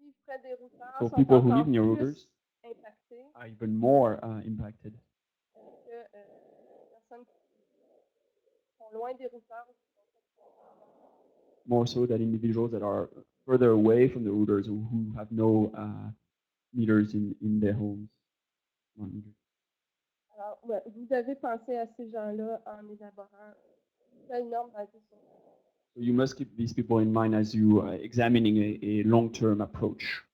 vivent près des routeurs So sont people who encore live near plus routers impactés are even more impacted, que les personnes qui sont loin des routeurs. more so than individuals that are further away from the routers who have no meters in their homes. Smart meters. Alors, ouais, vous devez penser à ces gens-là en élaborant une telle norme basée sur ça. So you must keep these people in mind as you examining a long-term approach.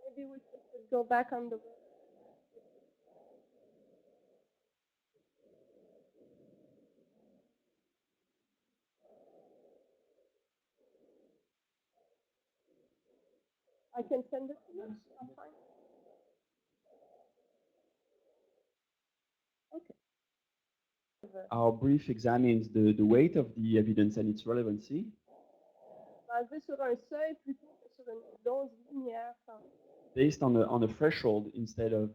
Maybe we could go back on the I can send it to you. That's fine. Okay. Our brief examines the weight of the evidence and its relevancy Basé sur un seuil plutôt que sur une dose linéaire. based on a threshold instead of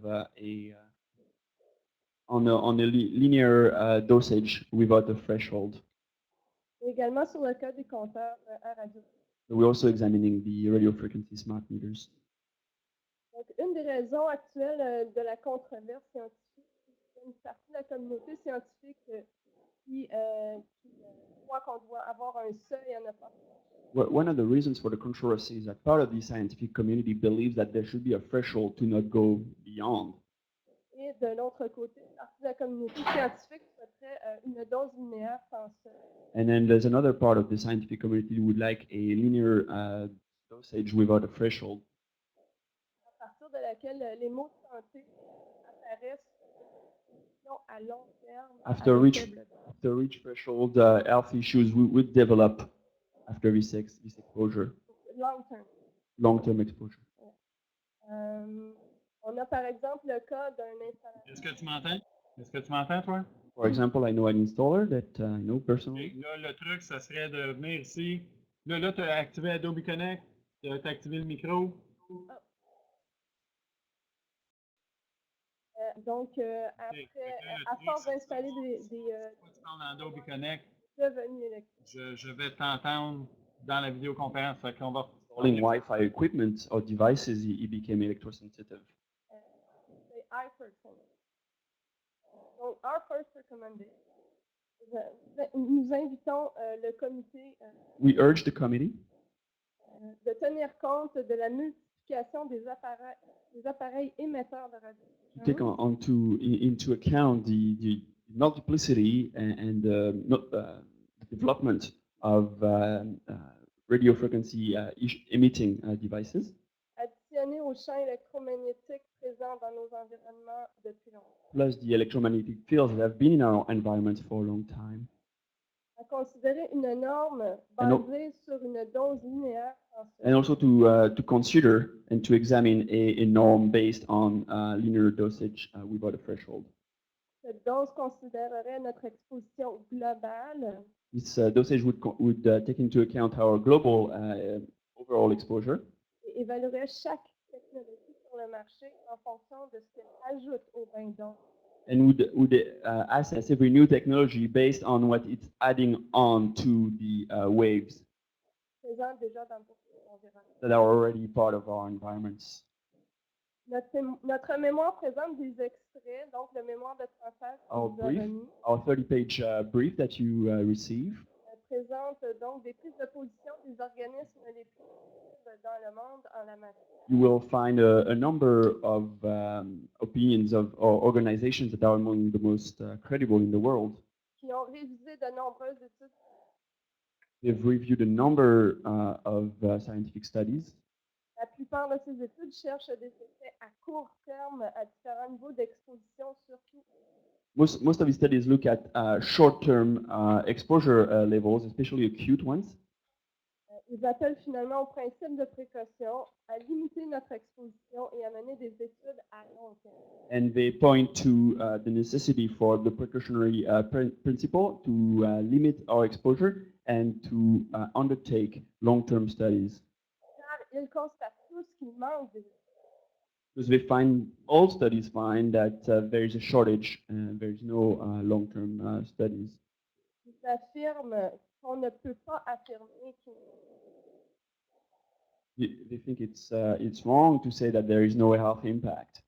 on a linear dosage without a threshold. Et également sur le cas des compteurs à radio. So we're also examining the radio frequency smart meters. Donc, une des raisons actuelles de la controverse scientifique, c'est une partie de la communauté scientifique qui croit qu'on doit avoir un seuil à ne pas. One of the reasons for the controversy is that part of the scientific community believes that there should be a threshold to not go beyond. Et de l'autre côté, une partie de la communauté scientifique souhaiterait une dose linéaire sans seuil. And then there's another part of the scientific community who would like a linear dosage without a threshold, À partir de laquelle les mots de santé apparaissent non, à long terme after avec reach faible dose. after reach threshold, health issues would develop after this exposure, Long term. long-term exposure. On a par exemple le cas d'un installateur. Est-ce que tu m'entends? Est-ce que tu m'entends, toi? For example, I know an installer that I know personally. Et là, le truc, ça serait de venir ici. Là, tu as activé Adobe Connect, tu as activé le micro. Donc, après, à force d'installer des Tu parles dans Adobe Connect, devenus électriques. je vais t'entendre dans la vidéoconférence. Fait qu'on va Installing Wi-Fi equipment or devices, he became electrosensitive. C'est I recommend. Donc, our first recommendation. Nous invitons le comité We urge the committee de tenir compte de la multiplication des appareils émetteurs de radio. to take into account the multiplicity and the development of radio frequency emitting devices, Additionné aux champs électromagnétiques présents dans nos environnements depuis longtemps. plus the electromagnetic fields that have been in our environment for a long time. À considérer une norme And al- basée sur une dose linéaire en seuil. And also to consider and to examine a norm based on linear dosage without a threshold. Cette dose considérerait notre exposition globale This dosage would take into account our global overall exposure et évaluerait chaque technologie sur le marché en fonction de ce qu'elle ajoute au bain d'eau. and would assess every new technology based on what it's adding on to the waves Présent déjà dans beaucoup d'environnements. that are already part of our environments. Notre mémoire présente des extraits, donc le mémoire de transfert qu'on nous a remis, Our 30-page brief that you receive présente donc des prises de position des organismes les plus crédibles dans le monde en la matière. you will find a number of opinions of or organizations that are among the most credible in the world Qui ont révisé de nombreuses études They've reviewed a number of scientific studies. La plupart de ces études cherchent des effets à court terme à différents niveaux d'exposition, surtout. Most of these studies look at short-term exposure levels, especially acute ones. Ils appellent finalement au principe de précaution, à limiter notre exposition et à mener des études à long terme. And they point to the necessity for the precautionary principle to limit our exposure and to undertake long-term studies. Car ils constatent tous qu'il manque des études. Because they find, all studies find that there is a shortage and there is no long-term studies. Ils affirment qu'on ne peut pas affirmer qu'il They think it's wrong to say that there is no health impact.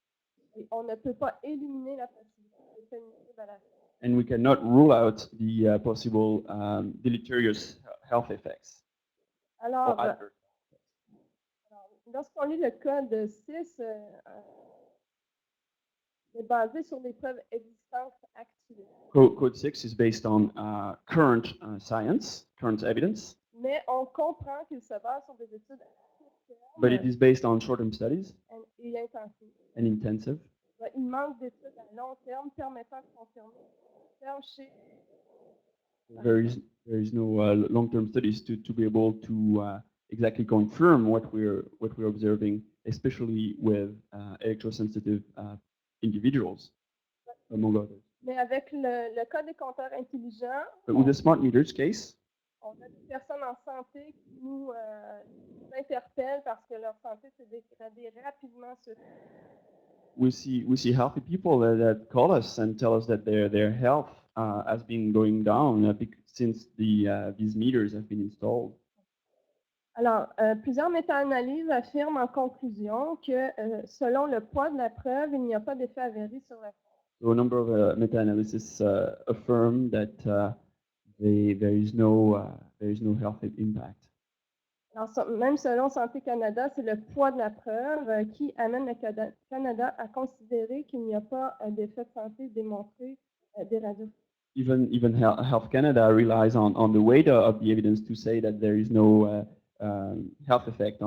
et on ne peut pas éliminer la possibilité d'effets nuisibles à la santé. And we cannot rule out the possible deleterious health effects. Alors, Or adverse. lorsqu'on lit le code 6, c'est basé sur des preuves existantes actuelles. Code 6 is based on current science, current evidence, Mais on comprend qu'il se base sur des études à court but it terme is based on short-term studies et intensives. and intensive. Il manque d'études à long terme permettant de confirmer terme chez There is no long-term studies to be able to exactly confirm what we're observing, especially with electrosensitive individuals, among others. Mais avec le cas des compteurs intelligents, But with the smart meters case, on a des personnes en santé qui nous interpellent parce que leur santé s'est dégradée rapidement sur we see healthy people that call us and tell us that their health has been going down since these meters have been installed. Alors, plusieurs méta-analyses affirment en conclusion que selon le poids de la preuve, il n'y a pas d'effet avéré sur la santé. So a number of meta-analysis affirm that there is no health impact. Alors, même selon Santé Canada, c'est le poids de la preuve qui amène le Canada à considérer qu'il n'y a pas d'effet de santé démontré des radios. Even Health Canada relies on the weight of the evidence to say that there is no health effect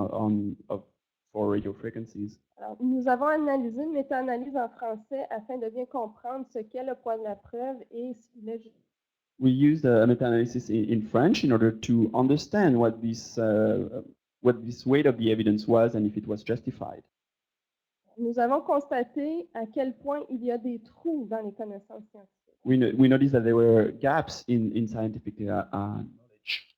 for radio frequencies. Alors, nous avons analysé une méta-analyse en français afin de bien comprendre ce qu'est le poids de la preuve et s'il est justifié. We used a meta-analysis in French in order to understand what this weight of the evidence was and if it was justified. Nous avons constaté à quel point il y a des trous dans les connaissances scientifiques. We noticed that there were gaps in scientific knowledge.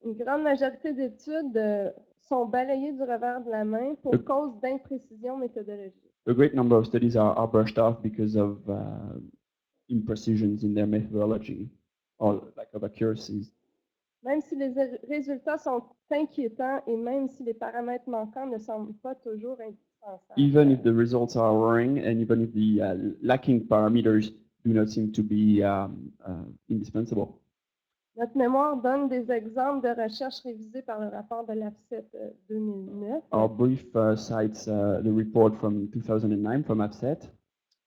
Une grande majorité d'études sont balayées du revers de la main pour cause d'imprécision méthodologique. A great number of studies are brushed off because of imprecisions in their methodology or lack of accuracies. Même si les résultats sont inquiétants et même si les paramètres manquants ne semblent pas toujours indispensables. Even if the results are worrying and even if the lacking parameters do not seem to be indispensable. Notre mémoire donne des exemples de recherches révisées par le rapport de l'AFSET 2009. Our brief cites the report from 2009 from AFSET.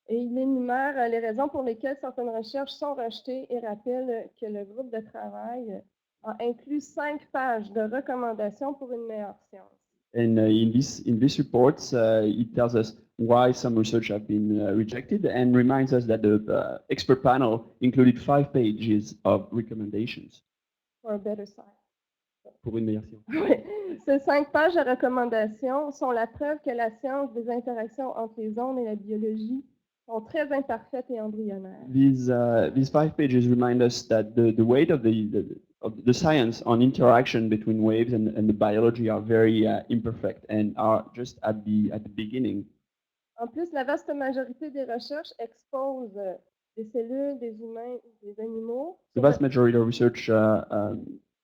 Et il énumère les raisons pour lesquelles certaines recherches sont rejetées et rappelle que le groupe de travail a inclus 5 pages de recommandations pour une meilleure science. And in this report, it tells us why some research have been rejected and reminds us that the expert panel included 5 pages of recommendations. For a better science. Pour une meilleure science. Ces 5 pages de recommandations sont la preuve que la science des interactions entre les ondes et la biologie sont très imparfaites et embryonnaires. These 5 pages remind us that the weight of the science on interaction between waves and the biology are very imperfect and are just at the beginning. En plus, la vaste majorité des recherches exposent des cellules, des humains, des animaux. The vast majority of research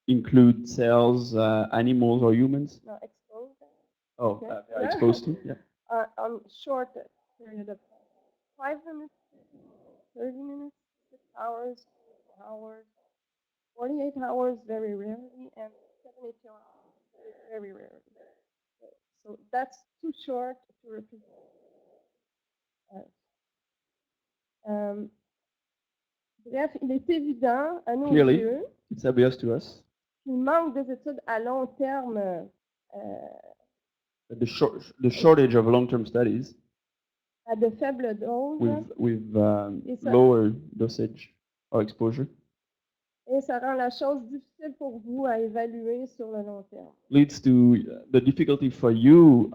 include cells, animals, or humans. Non, exposed. Oh, Okay. they are exposed to. Yeah. On short period of time. 5 minutes, 30 minutes, 6 hours, 4 hours, 48 hours very rarely, and 72 hours very rarely. So that's too short to represent. Bref, il est évident à nos Clearly, yeux it's obvious to us qu'il manque des études à long terme The shortage of long-term studies à de faibles doses with et ça, lower dosage or exposure et ça rend la chose difficile pour vous à évaluer sur le long terme. leads to the difficulty for you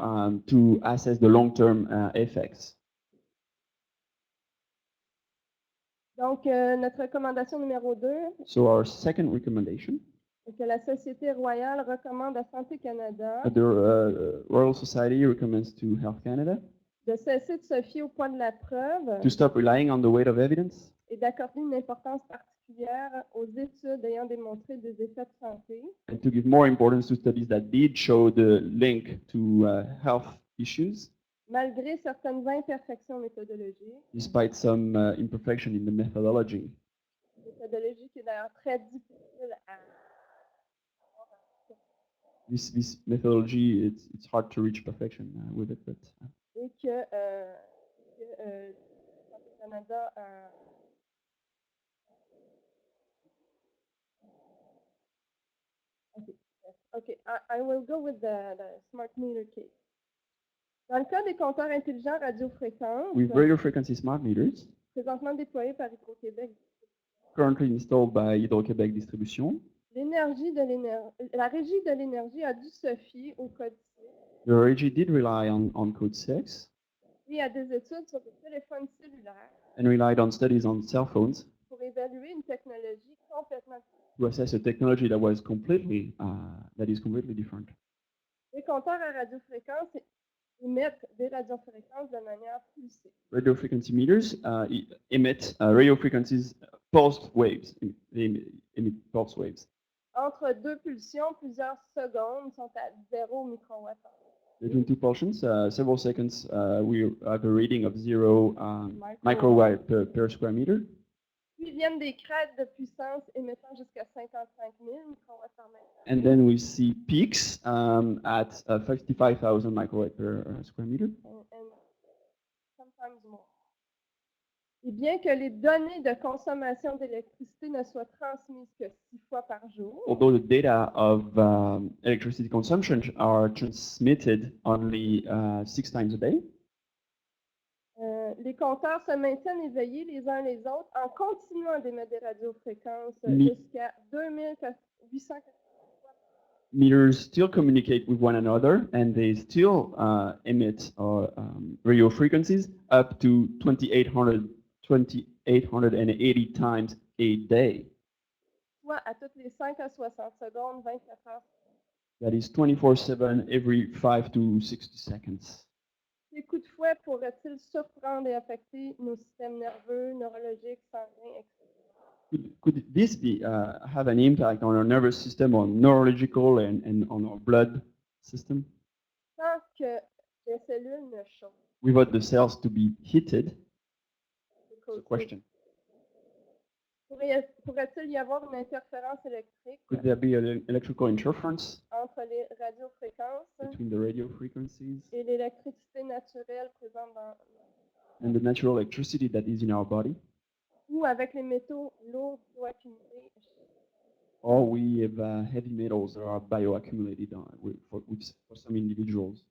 to assess the long-term effects. Donc, notre recommandation numéro 2 So our second recommendation, est que la Société royale recommande à Santé Canada the Royal Society recommends to Health Canada de cesser de se fier au poids de la preuve to stop relying on the weight of evidence et d'accorder une importance particulière aux études ayant démontré des effets de santé, and to give more importance to studies that did show the link to health issues, malgré certaines imperfections méthodologiques, despite some imperfection in the methodology. méthodologie qui est d'ailleurs très difficile à This methodology, it's hard to reach perfection with it, but et que Santé Canada Okay, I will go with the smart meter case. Dans le cas des compteurs intelligents radiofréquences, with radio frequency smart meters présentement déployés par Hydro-Québec, currently installed by Hydro-Québec Distribution, la régie de l'énergie a dû se fier au code 6 the RG did rely on code 6 et à des études sur des téléphones cellulaires and relied on studies on cell phones pour évaluer une technologie complètement différente. to assess a technology that is completely different. Les compteurs à radiofréquence émettent des radiofréquences de manière pulsée. Radio frequency meters emit radio frequencies, pulsed waves. They emit pulse waves. Entre deux pulsions, plusieurs secondes sont à 0 microwatt. Between two pulsions, several seconds, we have a reading of 0 microwatt per square meter. Puis viennent des crêtes de puissance émettant jusqu'à 55 000 microwatts par mètre. And then we see peaks at 55,000 microwatt per square meter. And sometimes more. Et bien que les données de consommation d'électricité ne soient transmises que 6 fois par jour, Although the data of electricity consumption are transmitted only 6 times a day, les compteurs se maintiennent éveillés les uns les autres en continuant d'émettre des radiofréquences Mi- jusqu'à 2880 meters still communicate with one another and they still emit radio frequencies up to 2,880 times a day. soit à toutes les 5 à 60 secondes, 24 heures. That is 24/7 every 5 to 60 seconds. Ces coups de fouet pourraient-ils surprendre et affecter nos systèmes nerveux, neurologiques, sanguins, etc.? Could this have an impact on our nervous system, on neurological and on our blood system? Sans que les cellules ne chauffent. Without the cells to be heated? It's a question. Pourrait-il y avoir une interférence électrique Could there be an electrical interference entre les radiofréquences between the radio frequencies et l'électricité naturelle présente dans and the natural electricity that is in our body? ou avec les métaux lourds bioaccumulés? Or we have heavy metals that are bioaccumulated for some individuals.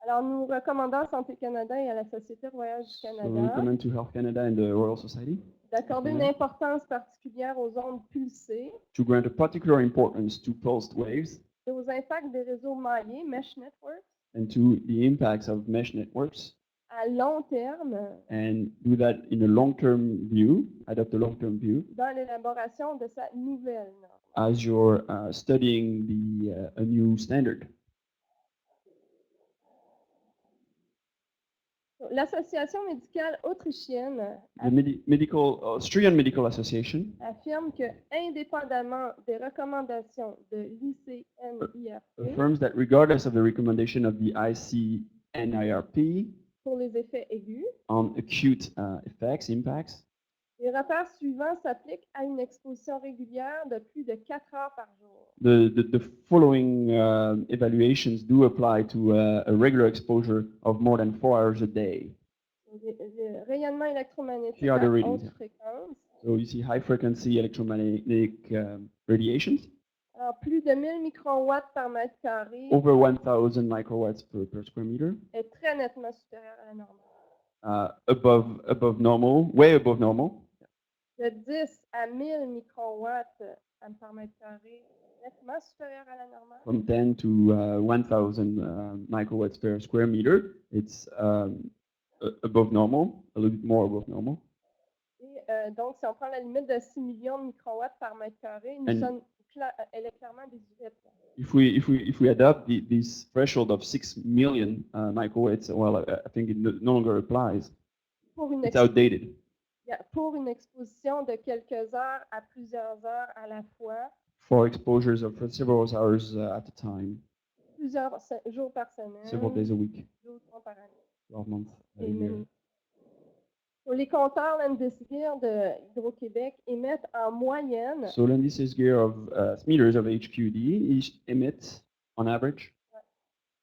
Alors, nous recommandons à Santé Canada et à la Société royale du So we Canada recommend to Health Canada and the Royal Society d'accorder une importance particulière aux ondes pulsées to grant a particular importance to pulsed waves et aux impacts des réseaux maillés, mesh networks, and to the impacts of mesh networks, à long terme and do that in a long-term view, adopt a long-term view, dans l'élaboration de sa nouvelle norme. as you're studying a new standard. L'Association médicale autrichienne The Austrian Medical Association affirme que, indépendamment des recommandations de l'ICNIRP affirms that regardless of the recommendation of the ICNIRP pour les effets aigus, on acute impacts, les repères suivants s'appliquent à une exposition régulière de plus de 4 heures par jour. the following evaluations do apply to a regular exposure of more than 4 hours a day. Le rayonnement électromagnétique Here are à the readings. haute fréquence, So you see high frequency electromagnetic radiations, Alors, plus de 1000 microwatts par mètre carré over 1000 microwatts per square meter, est très nettement supérieur à la normale. above normal, way above normal. De 10 à 1000 microwatts par mètre carré, nettement supérieur à la normale. From 10 to 1000 microwatts per square meter, it's above normal, a little bit more above normal. Et donc, si on prend la limite de 6 millions de microwatts par mètre carré, elle est clairement désuète. If we adopt this threshold of 6 million microwatts, well, I think it no longer applies. Pour une, It's outdated. pour une exposition de quelques heures à plusieurs heures à la fois, For exposures of several hours at a time, plusieurs jours par several days semaine, a week, 12 mois par année. 12 months a Et year. Pour les compteurs Landis-Gear de Hydro-Québec émettent en moyenne So Landis' gear of meters of HQD each emits on average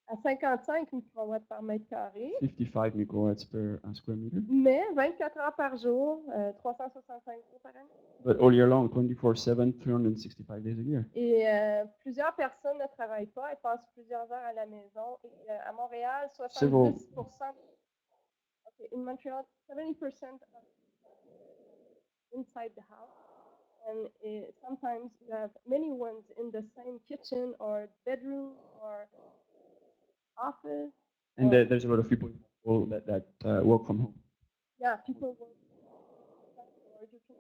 à 55 microwatts par mètre carré, 55 microwatts per square meter. mais 24 heures par jour, 365 jours par année. But all year long, 24/7, 365 days a year. Et plusieurs personnes ne travaillent pas, elles passent plusieurs heures à la maison. Et à Montréal, 70%, in Montreal, 70% of inside the house. And sometimes you have many ones in the same kitchen or bedroom or office. And there's a lot of people that work from home. Yeah, people work. Or you can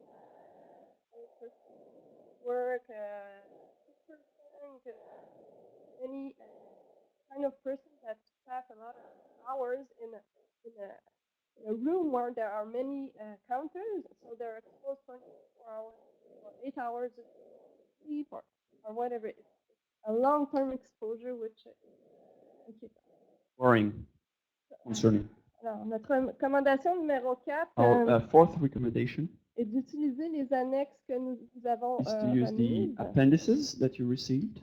work, any kind of person that pass a lot of hours in a room where there are many counters, so they're exposed 24 hours or 8 hours of sleep or whatever. It's a long-term exposure, which inquiétant. Worrying, concerning. Alors, notre recommandation numéro 4 Our fourth recommendation est d'utiliser les annexes que nous avons is to use the remises appendices that you received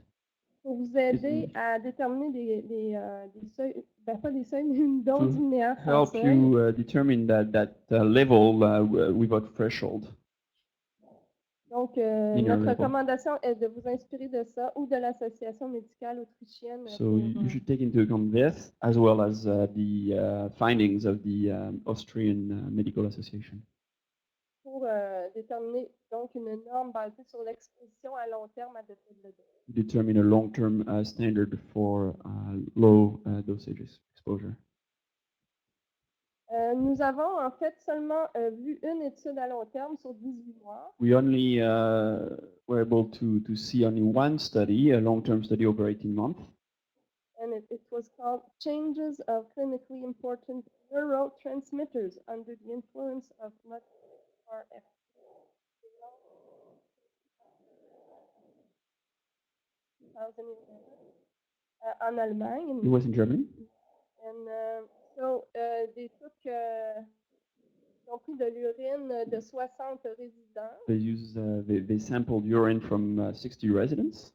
pour vous aider à déterminer des seuils, pas des seuils, mais une dose to linéaire sans help seuil. you determine that level without threshold. Donc, Linear notre level. recommandation est de vous inspirer de ça ou de l'association médicale autrichienne. So you should take into account this as well as the findings of the Austrian Medical Association. Pour déterminer donc une norme basée sur l'exposition à long terme à de faibles doses. Determine a long-term standard for low dosage exposure. Nous avons en fait seulement vu une étude à long terme sur 18 mois. We only were able to see only one study, a long-term study over 18 months. And it was called Changes of Clinically Important Neurotransmitters Under the Influence of RF. En Allemagne. It was in Germany. And so they took ils ont pris de l'urine de 60 résidents They sampled urine from 60 residents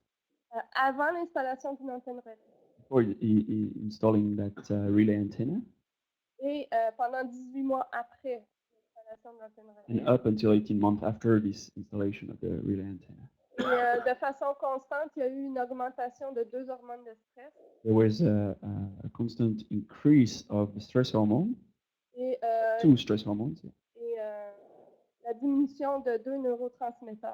avant l'installation d'une antenne relais. before installing that relay antenna, Et pendant 18 mois après l'installation de l'antenne relais. and up until 18 months after this installation of the relay antenna. Et de façon constante, il y a eu une augmentation de 2 hormones de stress. There was a constant increase of the stress hormone, Et, 2 stress hormones, et la diminution de 2 neurotransmetteurs.